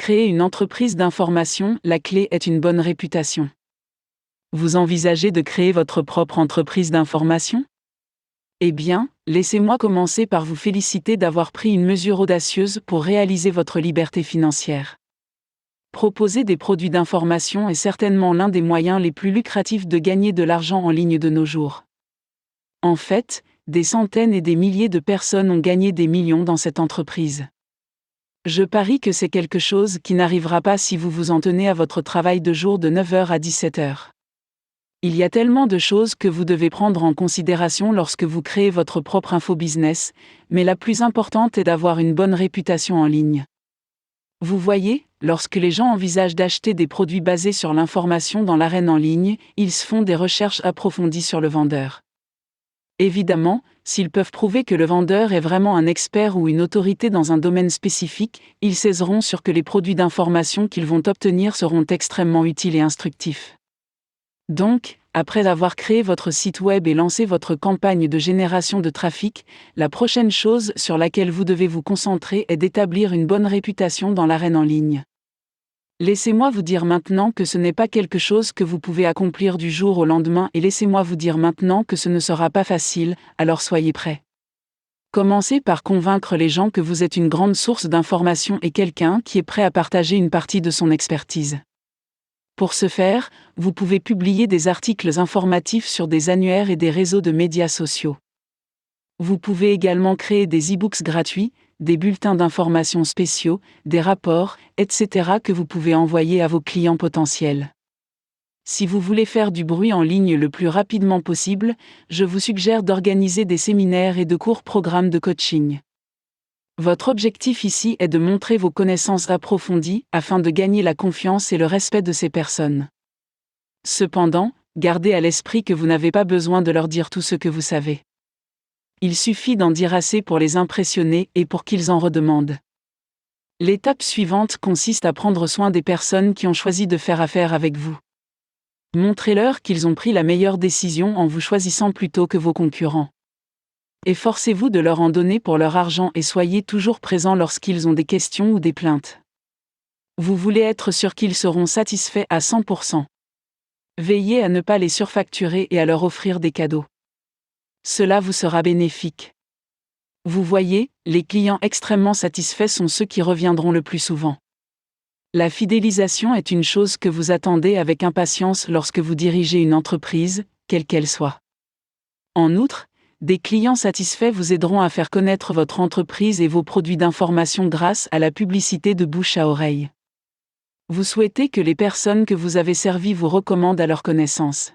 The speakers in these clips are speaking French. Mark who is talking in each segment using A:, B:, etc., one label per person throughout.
A: créer une entreprise d'information, la clé est une bonne réputation. Vous envisagez de créer votre propre entreprise d'information ? Eh bien, laissez-moi commencer par vous féliciter d'avoir pris une mesure audacieuse pour réaliser votre liberté financière. Proposer des produits d'information est certainement l'un des moyens les plus lucratifs de gagner de l'argent en ligne de nos jours. En fait, des centaines et des milliers de personnes ont gagné des millions dans cette entreprise. Je parie que c'est quelque chose qui n'arrivera pas si vous vous en tenez à votre travail de jour de 9h à 17h. Il y a tellement de choses que vous devez prendre en considération lorsque vous créez votre propre infobusiness, mais la plus importante est d'avoir une bonne réputation en ligne. Vous voyez, lorsque les gens envisagent d'acheter des produits basés sur l'information dans l'arène en ligne, ils se font des recherches approfondies sur le vendeur. Évidemment, s'ils peuvent prouver que le vendeur est vraiment un expert ou une autorité dans un domaine spécifique, ils saisiront sur que les produits d'information qu'ils vont obtenir seront extrêmement utiles et instructifs. Donc, après avoir créé votre site web et lancé votre campagne de génération de trafic, la prochaine chose sur laquelle vous devez vous concentrer est d'établir une bonne réputation dans l'arène en ligne. Laissez-moi vous dire maintenant que ce n'est pas quelque chose que vous pouvez accomplir du jour au lendemain et laissez-moi vous dire maintenant que ce ne sera pas facile, alors soyez prêts. Commencez par convaincre les gens que vous êtes une grande source d'information et quelqu'un qui est prêt à partager une partie de son expertise. Pour ce faire, vous pouvez publier des articles informatifs sur des annuaires et des réseaux de médias sociaux. Vous pouvez également créer des e-books gratuits, des bulletins d'information spéciaux, des rapports, etc. que vous pouvez envoyer à vos clients potentiels. Si vous voulez faire du bruit en ligne le plus rapidement possible, je vous suggère d'organiser des séminaires et de courts programmes de coaching. Votre objectif ici est de montrer vos connaissances approfondies afin de gagner la confiance et le respect de ces personnes. Cependant, gardez à l'esprit que vous n'avez pas besoin de leur dire tout ce que vous savez. Il suffit d'en dire assez pour les impressionner et pour qu'ils en redemandent. L'étape suivante consiste à prendre soin des personnes qui ont choisi de faire affaire avec vous. Montrez-leur qu'ils ont pris la meilleure décision en vous choisissant plutôt que vos concurrents. Efforcez-vous de leur en donner pour leur argent et soyez toujours présents lorsqu'ils ont des questions ou des plaintes. Vous voulez être sûr qu'ils seront satisfaits à 100%. Veillez à ne pas les surfacturer et à leur offrir des cadeaux. Cela vous sera bénéfique. Vous voyez, les clients extrêmement satisfaits sont ceux qui reviendront le plus souvent. La fidélisation est une chose que vous attendez avec impatience lorsque vous dirigez une entreprise, quelle qu'elle soit. En outre, des clients satisfaits vous aideront à faire connaître votre entreprise et vos produits d'information grâce à la publicité de bouche à oreille. Vous souhaitez que les personnes que vous avez servies vous recommandent à leur connaissance.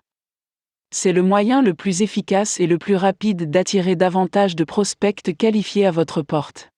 A: C'est le moyen le plus efficace et le plus rapide d'attirer davantage de prospects qualifiés à votre porte.